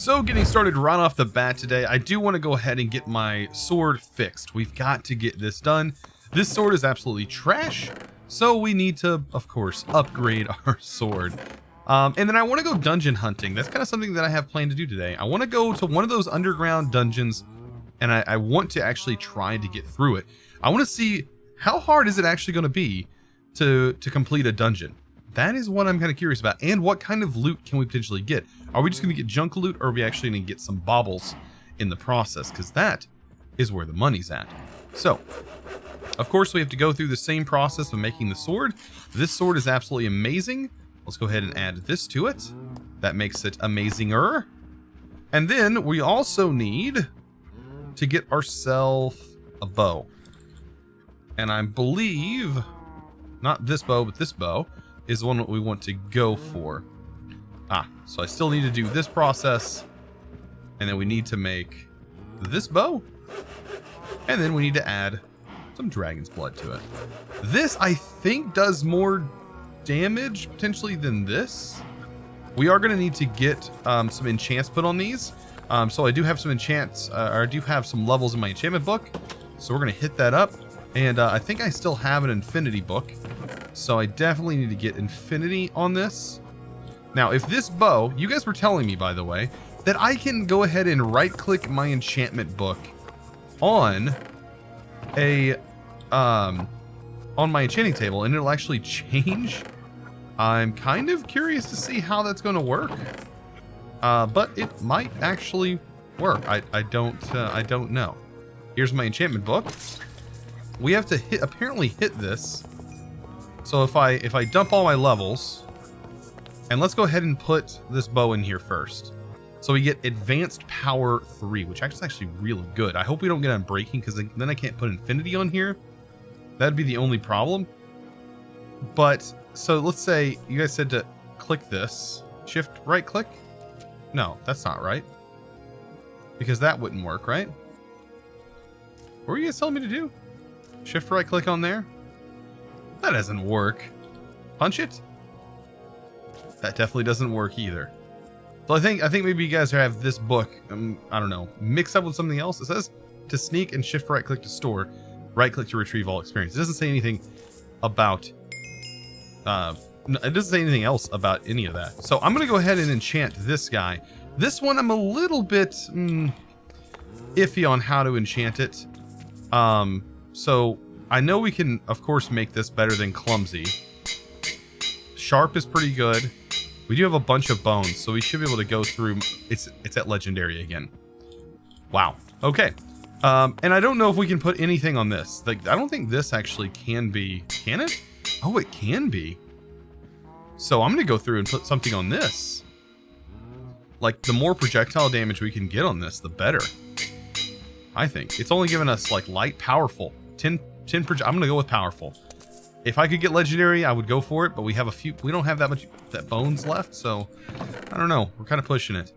So getting started right off the bat today, I do want to go ahead and get my sword fixed. We've got to get this done. This sword is absolutely trash, so we need to, of course, upgrade our sword. And then I want to go dungeon hunting. That's kind of something that I have planned to do today. I want to go to one of those underground dungeons, and I want to actually try to get through it. I want to see how hard is it actually going to be to complete a dungeon. That is what I'm kind of curious about. And what kind of loot can we potentially get? Are we just going to get junk loot, or are we actually going to get some baubles in the process? Because that is where the money's at. So, of course, we have to go through the same process of making the sword. This sword is absolutely amazing. Let's go ahead and add this to it. That makes it amazinger. And then we also need to get ourselves a bow. And I believe, not this bow, but this bow is the one that we want to go for. So I still need to do this process, and then we need to make this bow, and then we need to add some dragon's blood to it. This, I think, does more damage potentially than this. We are going to need to get some enchants put on these. So I do have some enchants, or I do have some levels in my enchantment book, so we're going to hit that up. And I think I still have an infinity book, so I definitely need to get infinity on this. Now, if this bow, you guys were telling me, by the way, that I can go ahead and right-click my enchantment book on a on my enchanting table, and it'll actually change. I'm kind of curious to see how that's going to work, but it might actually work. I don't know. Here's my enchantment book. We have to apparently hit this. So if I dump all my levels, and let's go ahead and put this bow in here first. So we get advanced power 3, which is actually really good. I hope we don't get unbreaking, because then I can't put infinity on here. That'd be the only problem. But so let's say you guys said to click this, shift right click. No, that's not right, because that wouldn't work, right? What were you guys telling me to do? Shift right click on there? That doesn't work. Punch it? That definitely doesn't work either. So I think maybe you guys have this book, I don't know, mixed up with something else. It says to sneak and shift right click to store, right click to retrieve all experience. It doesn't say anything about it doesn't say anything else about any of that. So I'm gonna go ahead and enchant this guy. This one I'm a little bit iffy on how to enchant it. So I know we can, of course, make this better than clumsy. Sharp is pretty good. We do have a bunch of bones, so we should be able to go through. It's at legendary again. Wow. Okay. And I don't know if we can put anything on this. Like, I don't think this actually can be. Can it? Oh, it can be. So I'm gonna go through and put something on this. Like, the more projectile damage we can get on this, the better. I think it's only giving us like light, powerful. 10 I'm gonna go with powerful. If I could get legendary, I would go for it, but we don't have that much bones left, so I don't know. We're kind of pushing it.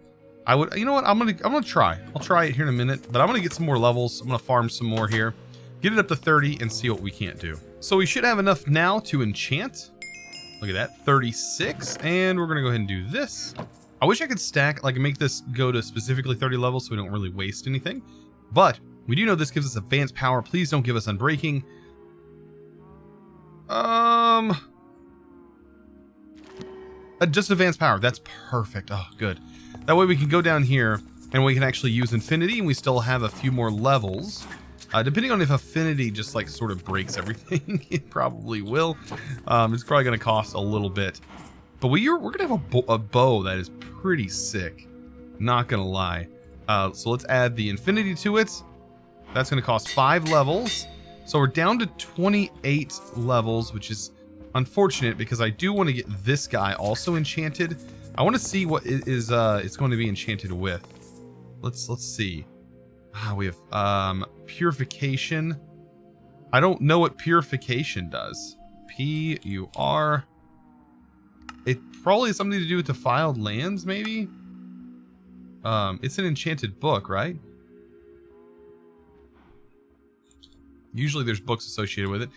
You know what? I'm gonna try. I'll try it here in a minute, but I'm gonna get some more levels. I'm gonna farm some more here, get it up to 30, and see what we can't do. So we should have enough now to enchant. Look at that, 36, and we're gonna go ahead and do this. I wish I could stack, like, make this go to specifically 30 levels so we don't really waste anything, but we do know this gives us advanced power. Please don't give us unbreaking. Just advanced power. That's perfect. Oh, good. That way we can go down here and we can actually use infinity, and we still have a few more levels. Depending on if affinity just like sort of breaks everything, it probably will. It's probably going to cost a little bit, but we're going to have a bow that is pretty sick. Not going to lie. So let's add the infinity to it. That's going to cost 5 levels. So we're down to 28 levels, which is unfortunate because I do want to get this guy also enchanted. I want to see what it is it's going to be enchanted with. Let's see. We have purification. I don't know what purification does. P-U-R. It probably has something to do with defiled lands, maybe. It's an enchanted book, right? Usually there's books associated with it.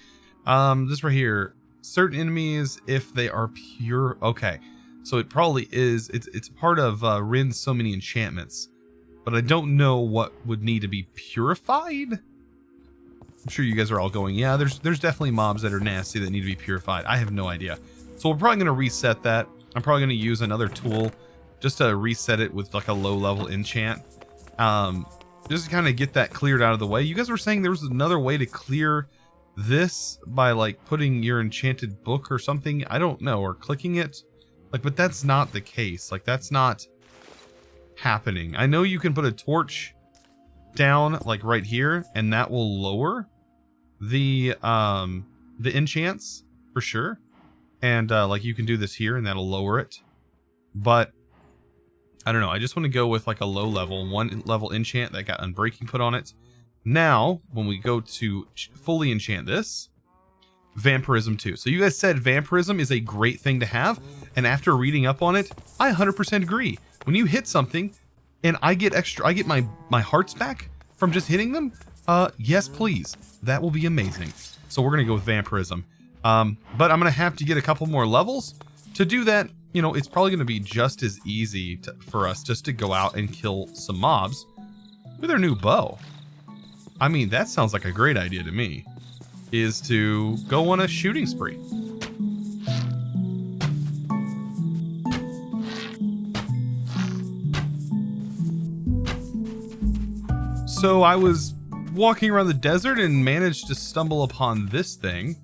This right here. Certain enemies, if they are pure. Okay. So it probably is. It's part of Rin's so many enchantments. But I don't know what would need to be purified. I'm sure you guys are all going, yeah, there's definitely mobs that are nasty that need to be purified. I have no idea. So we're probably going to reset that. I'm probably going to use another tool just to reset it with like a low level enchant. Just to kind of get that cleared out of the way. You guys were saying there was another way to clear this by like putting your enchanted book or something. I don't know, or clicking it. Like, but that's not the case. Like, that's not happening. I know you can put a torch down like right here, and that will lower the enchants for sure. And like you can do this here, and that'll lower it. But I don't know. I just want to go with like a low level, 1 level enchant that got Unbreaking put on it. Now, when we go to fully enchant this, Vampireism 2. So you guys said Vampireism is a great thing to have, and after reading up on it, I 100% agree. When you hit something and I get my hearts back from just hitting them, yes please. That will be amazing. So we're going to go with Vampireism. But I'm going to have to get a couple more levels. To do that, you know, it's probably going to be just as easy for us just to go out and kill some mobs with our new bow. I mean, that sounds like a great idea to me. Is to go on a shooting spree. So I was walking around the desert and managed to stumble upon this thing,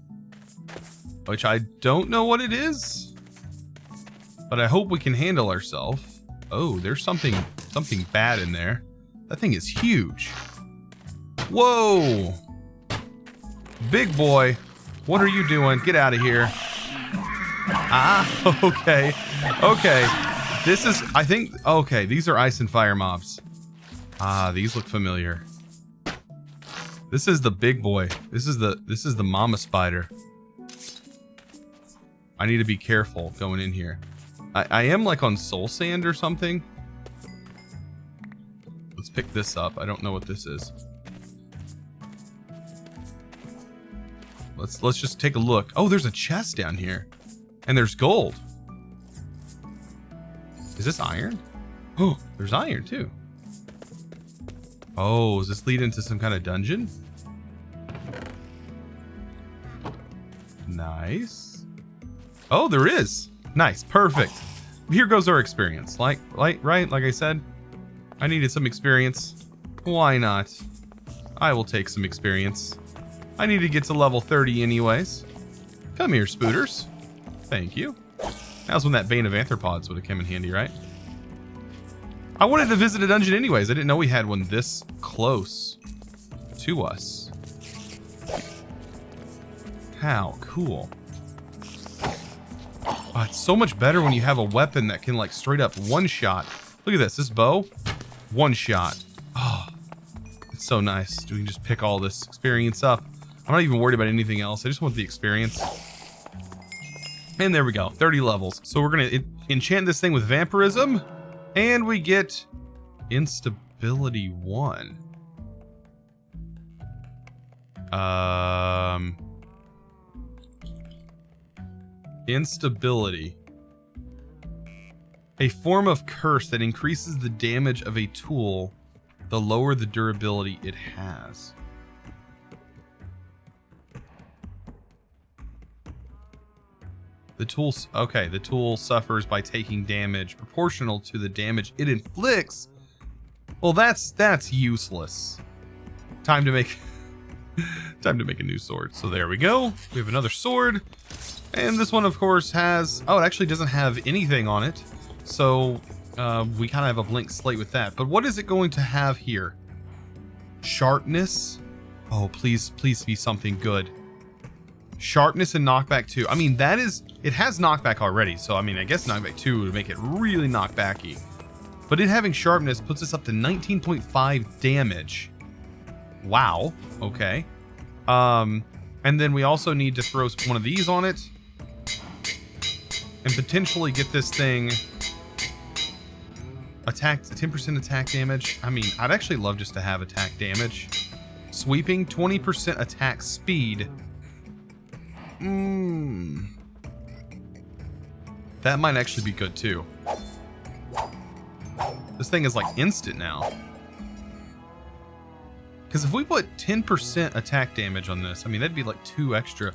which I don't know what it is, but I hope we can handle ourselves. Oh, there's something bad in there. That thing is huge. Whoa. Big boy, what are you doing? Get out of here. Ah, okay. Okay. This is, I think, okay, these are ice and fire mobs. Ah, these look familiar. This is the big boy. This is the mama spider. I need to be careful going in here. I am like on soul sand or something. Let's pick this up. I don't know what this is. Let's just take a look. Oh, there's a chest down here. And there's gold. Is this iron? Oh, there's iron too. Oh, does this lead into some kind of dungeon? Nice. Oh, there is. Nice, perfect. Here goes our experience. Right? Like I said, I needed some experience. Why not? I will take some experience. I need to get to level 30 anyways. Come here, spooters. Thank you. Now's when that vein of arthropods would have come in handy, right? I wanted to visit a dungeon anyways. I didn't know we had one this close to us. How cool. Oh, it's so much better when you have a weapon that can like straight up one shot. Look at this bow, one shot. Oh, it's so nice. We can just pick all this experience up. I'm not even worried about anything else. I just want the experience. And there we go, 30 levels. So we're gonna enchant this thing with Vampireism, and we get Instability 1. Instability. A form of curse that increases the damage of a tool, the lower the durability it has. The tool suffers by taking damage proportional to the damage it inflicts. Well, that's useless. Time to make a new sword. So there we go. We have another sword. And this one, of course, has... Oh, it actually doesn't have anything on it. So we kind of have a blank slate with that. But what is it going to have here? Sharpness? Oh, please be something good. Sharpness and knockback 2. I mean, that is... It has knockback already. So, I mean, I guess knockback 2 would make it really knockbacky. But it having sharpness puts us up to 19.5 damage. Wow. Okay. And then we also need to throw one of these on it. And potentially get this thing attacked, 10% attack damage. I mean, I'd actually love just to have attack damage. Sweeping, 20% attack speed. That might actually be good too. This thing is like instant now. Because if we put 10% attack damage on this, I mean, that'd be like 2 extra.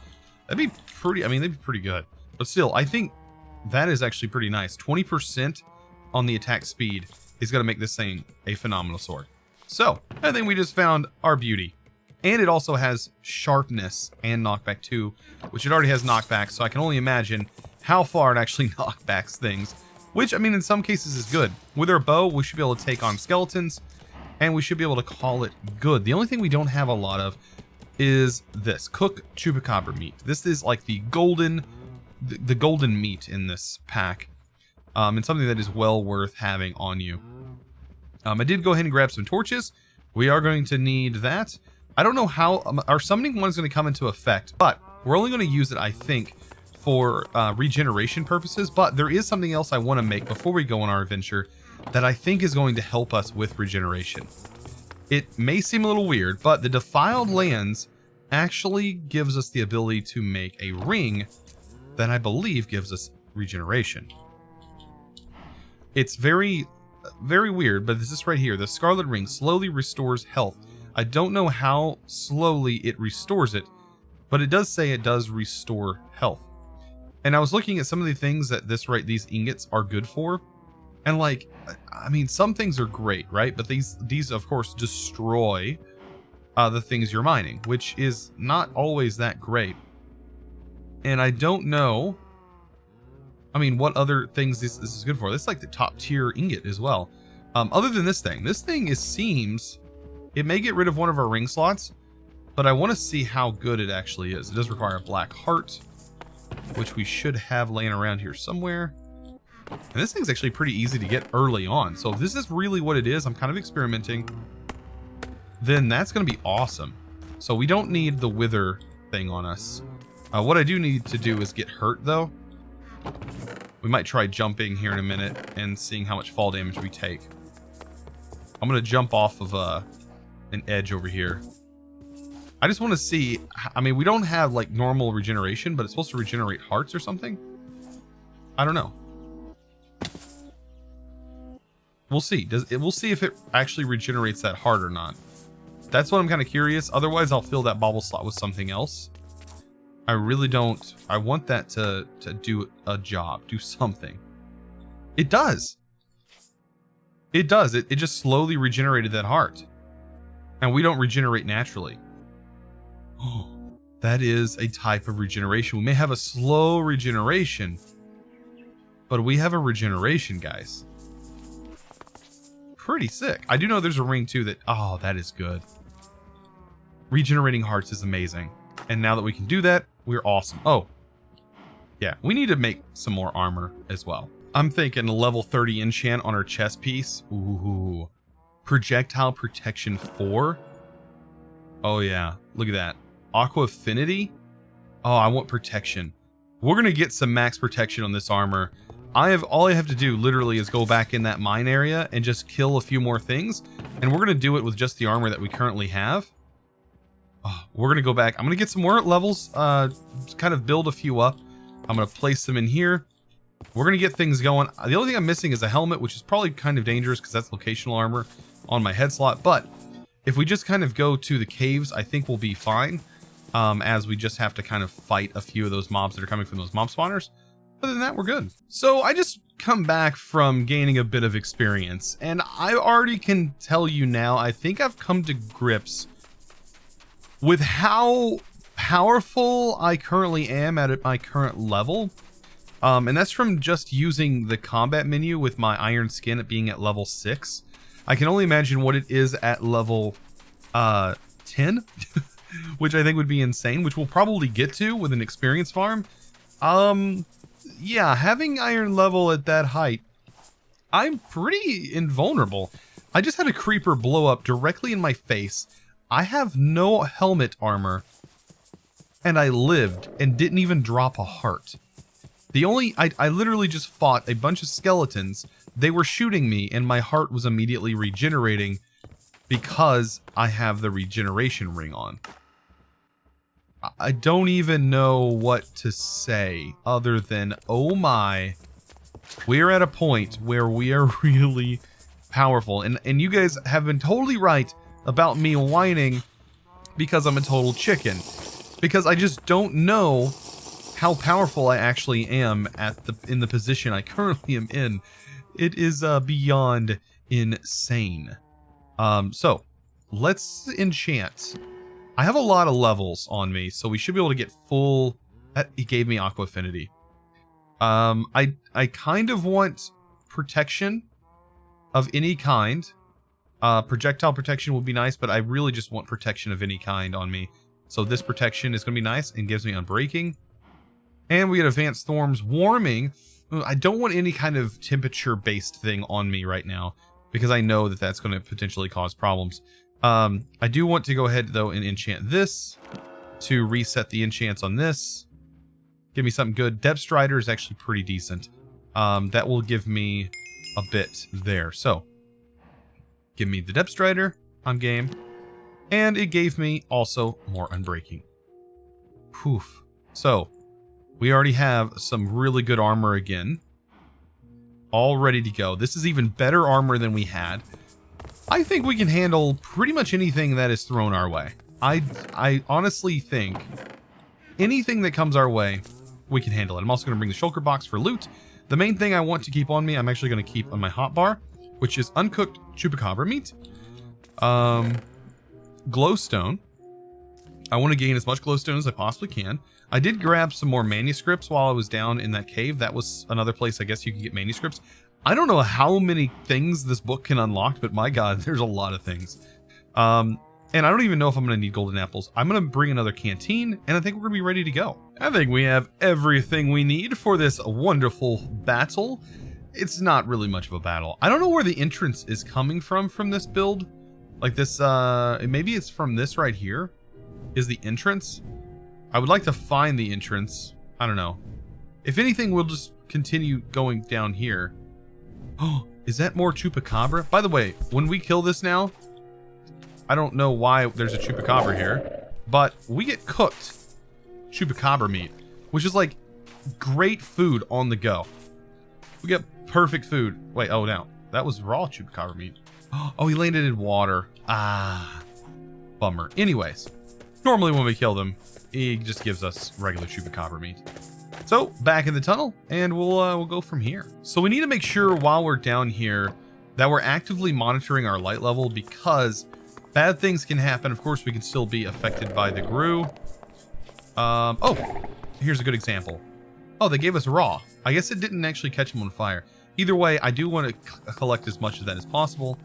That'd be pretty, I mean, they'd be pretty good. But still, I think that is actually pretty nice. 20% on the attack speed is going to make this thing a phenomenal sword. So, I think we just found our beauty. And it also has sharpness and knockback too, which it already has knockback, so I can only imagine how far it actually knockbacks things. Which, I mean, in some cases is good. With our bow, we should be able to take on skeletons, and we should be able to call it good. The only thing we don't have a lot of is this. Cook chupacabra meat. This is like the golden meat in this pack. And something that is well worth having on you. I did go ahead and grab some torches. We are going to need that. I don't know how our summoning one is going to come into effect, but we're only going to use it, I think, for regeneration purposes. But there is something else I want to make before we go on our adventure that I think is going to help us with regeneration. It may seem a little weird, but the defiled lands actually gives us the ability to make a ring that I believe gives us regeneration. It's very, very weird, but this is right here. The Scarlet Ring slowly restores health. I don't know how slowly it restores it, but it does say it does restore health. And I was looking at some of the things that these ingots are good for. And like, I mean, some things are great, right? But these of course destroy the things you're mining, which is not always that great. And I don't know, I mean, what other things this is good for. This is like the top tier ingot as well. Other than this thing seems, it may get rid of one of our ring slots, but I want to see how good it actually is. It does require a black heart, which we should have laying around here somewhere. And this thing's actually pretty easy to get early on. So if this is really what it is, I'm kind of experimenting, then that's going to be awesome. So we don't need the wither thing on us. What I do need to do is get hurt though. We might try jumping here in a minute and seeing how much fall damage we take. I'm going to jump off of an edge over here. I just want to see, I mean, we don't have like normal regeneration, but it's supposed to regenerate hearts or something. I don't know. We'll see. We'll see if it actually regenerates that heart or not. That's what I'm kind of curious. Otherwise, I'll fill that bauble slot with something else. I really don't. I want that to do a job, do something. It does. It does. It just slowly regenerated that heart. And we don't regenerate naturally. Oh, that is a type of regeneration. We may have a slow regeneration, but we have a regeneration, guys. Pretty sick. I do know there's a ring too that, oh, that is good. Regenerating hearts is amazing. And now that we can do that, we're awesome. Oh, yeah, we need to make some more armor as well. I'm thinking a level 30 enchant on our chest piece. Ooh, projectile protection 4. Oh yeah, look at that. Aqua affinity. Oh, I want protection. We're gonna get some max protection on this armor. All I have to do literally is go back in that mine area and just kill a few more things, and we're gonna do it with just the armor that we currently have. Oh, we're gonna go back. I'm gonna get some more levels, kind of build a few up. I'm gonna place them in here. We're gonna get things going. The only thing I'm missing is a helmet, which is probably kind of dangerous because that's locational armor on my head slot. But if we just kind of go to the caves, I think we'll be fine. As we just have to kind of fight a few of those mobs that are coming from those mob spawners. Other than that, we're good. So I just come back from gaining a bit of experience, and I already can tell you now, I think I've come to grips with how powerful I currently am at my current level. And that's from just using the combat menu with my iron skin at being at level 6. I can only imagine what it is at level 10, which I think would be insane, which we'll probably get to with an experience farm. Yeah, having iron level at that height, I'm pretty invulnerable. I just had a creeper blow up directly in my face. I have no helmet armor, and I lived and didn't even drop a heart. I literally just fought a bunch of skeletons. They were shooting me, and my heart was immediately regenerating because I have the regeneration ring on. I don't even know what to say other than, oh my, we're at a point where we are really powerful. And you guys have been totally right about me whining because I'm a total chicken. Because I just don't know how powerful I actually am in the position I currently am in. It is beyond insane. So let's enchant. I have a lot of levels on me, so we should be able to get full. It gave me Aqua Affinity. I kind of want protection of any kind. Projectile protection would be nice, but I really just want protection of any kind on me. So this protection is going to be nice and gives me Unbreaking. And we get Advanced Storms Warming. I don't want any kind of temperature-based thing on me right now, because I know that that's going to potentially cause problems. I do want to go ahead, though, and enchant this to reset the enchants on this. Give me something good. Depth Strider is actually pretty decent. That will give me a bit there. So, give me the Depth Strider. I'm game. And it gave me also more Unbreaking. Poof. So, we already have some really good armor again. All ready to go. This is even better armor than we had. I think we can handle pretty much anything that is thrown our way. I honestly think anything that comes our way, we can handle it. I'm also going to bring the shulker box for loot. The main thing I want to keep on me, I'm actually going to keep on my hotbar, which is uncooked chupacabra meat. Glowstone. I want to gain as much glowstone as I possibly can. I did grab some more manuscripts while I was down in that cave. That was another place I guess you could get manuscripts. I don't know how many things this book can unlock, but my god, there's a lot of things. And I don't even know if I'm going to need golden apples. I'm going to bring another canteen, and I think we're going to be ready to go. I think we have everything we need for this wonderful battle. It's not really much of a battle. I don't know where the entrance is coming from this build. Like this, maybe it's from this right here is the entrance. I would like to find the entrance. I don't know. If anything, we'll just continue going down here. Oh, is that more chupacabra? By the way, when we kill this now, I don't know why there's a chupacabra here, but we get cooked chupacabra meat, which is like great food on the go. We get perfect food. Wait, oh no, that was raw chupacabra meat. Oh, he landed in water. Ah, bummer. Anyways, normally when we kill them, he just gives us regular chupacabra meat. So back in the tunnel, and we'll go from here. So we need to make sure while we're down here that we're actively monitoring our light level, because bad things can happen. Of course, we can still be affected by the grue. Oh, here's a good example. Oh, they gave us raw. I guess it didn't actually catch them on fire. Either way, I do want to collect as much of that as possible,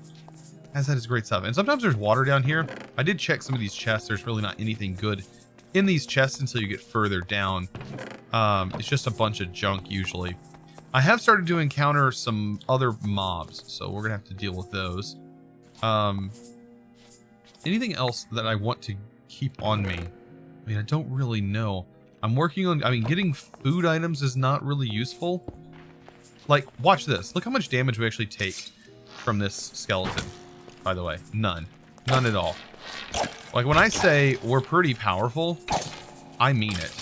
as that is great stuff. And sometimes there's water down here. I did check some of these chests. There's really not anything good in these chests until you get further down. It's just a bunch of junk usually. I have started to encounter some other mobs, so we're gonna have to deal with those. Anything else that I want to keep on me? I mean, I don't really know. I'm working on, I mean, getting food items is not really useful. Like, watch this. Look how much damage we actually take from this skeleton, by the way. None. None at all. Like, when I say we're pretty powerful, I mean it.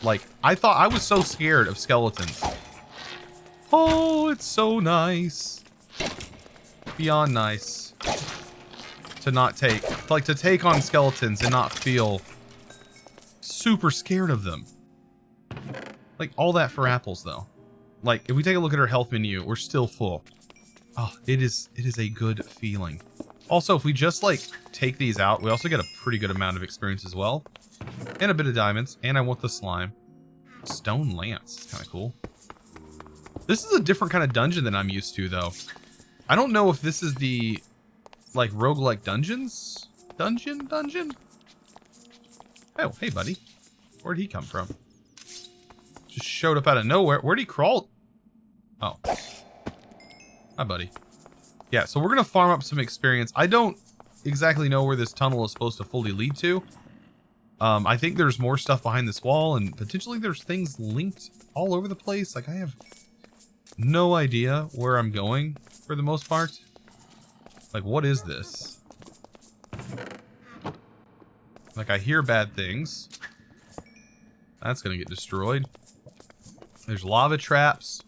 Like, I thought I was so scared of skeletons. Oh, it's so nice. Beyond nice. To not take, like, to take on skeletons and not feel super scared of them. Like, all that for apples, though. Like, if we take a look at our health menu, we're still full. Oh, it is a good feeling. Also, if we just, like, take these out, we also get a pretty good amount of experience as well. And a bit of diamonds. And I want the slime. Stone lance. It's kind of cool. This is a different kind of dungeon than I'm used to, though. I don't know if this is the, like, roguelike dungeons? Dungeon? Oh, hey, buddy. Where'd he come from? Just showed up out of nowhere. Where'd he crawl? Oh. Hi, buddy. Yeah, so we're going to farm up some experience. I don't exactly know where this tunnel is supposed to fully lead to. I think there's more stuff behind this wall, and potentially there's things linked all over the place. Like, I have no idea where I'm going for the most part. Like, what is this? Like, I hear bad things. That's going to get destroyed. There's lava traps.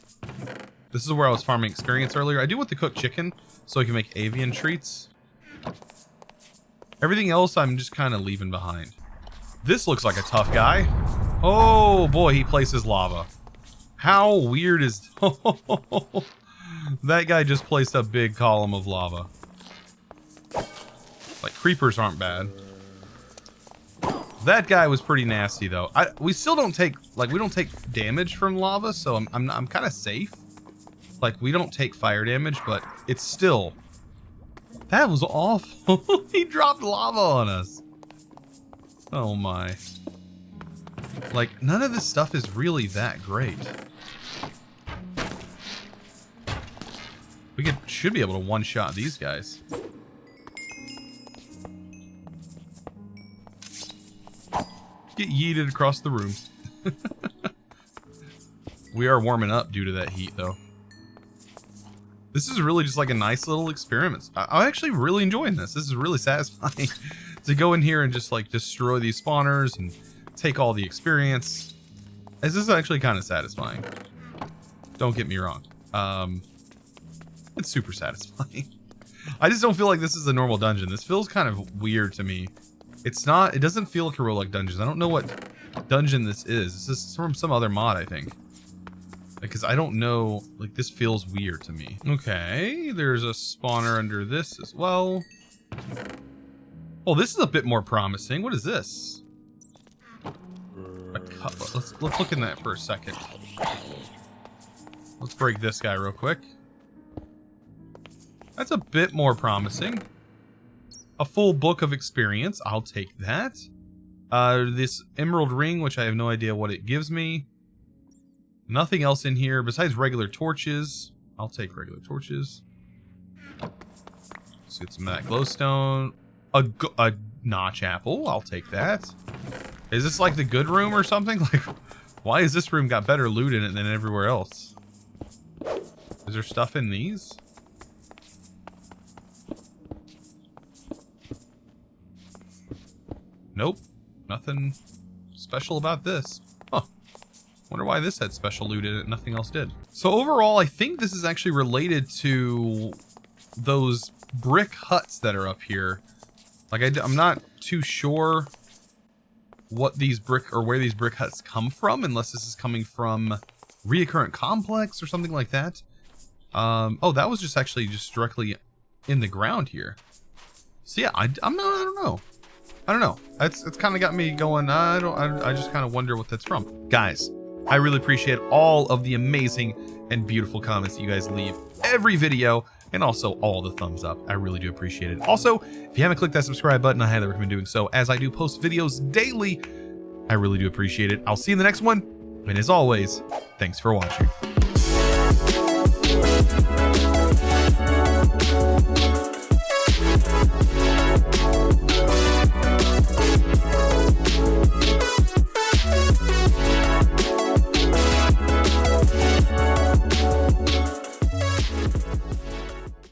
This is where I was farming experience earlier. I do want the cooked chicken so I can make avian treats. Everything else I'm just kind of leaving behind. This looks like a tough guy. Oh boy, he places lava. How weird is... That guy just placed a big column of lava. Like, creepers aren't bad. That guy was pretty nasty though. We still don't take, like, we don't take damage from lava, so I'm kind of safe. Like, we don't take fire damage, but it's still... That was awful. He dropped lava on us. Oh my. Like, none of this stuff is really that great. We should be able to one-shot these guys. Get yeeted across the room. We are warming up due to that heat, though. This is really just like a nice little experiment. I'm actually really enjoying this. This is really satisfying to go in here and just like destroy these spawners and take all the experience. This is actually kind of satisfying. Don't get me wrong. It's super satisfying. I just don't feel like this is a normal dungeon. This feels kind of weird to me. It's not, it doesn't feel like heroic dungeons. I don't know what dungeon this is. This is from some other mod, I think. Because I don't know, like, this feels weird to me. Okay, there's a spawner under this as well. Oh, this is a bit more promising. What is this? A cutlet. Let's look in that for a second. Let's break this guy real quick. That's a bit more promising. A full book of experience. I'll take that. This emerald ring, which I have no idea what it gives me. Nothing else in here besides regular torches. I'll take regular torches. Let's get some of that glowstone. A notch apple. I'll take that. Is this like the good room or something? Like, why has this room got better loot in it than everywhere else? Is there stuff in these? Nope. Nothing special about this. Huh. Wonder why this had special loot in it and nothing else did. So overall, I think this is actually related to those brick huts that are up here. Like, I'm not too sure what these brick or where these brick huts come from, unless this is coming from Reoccurrent Complex or something like that. Oh, that was just actually just directly in the ground here. So yeah, I don't know. I don't know. It's kind of got me going. I just kind of wonder what that's from. Guys, I really appreciate all of the amazing and beautiful comments that you guys leave every video, and also all the thumbs up. I really do appreciate it. Also, if you haven't clicked that subscribe button, I highly recommend doing so, as I do post videos daily. I really do appreciate it. I'll see you in the next one. And as always, thanks for watching.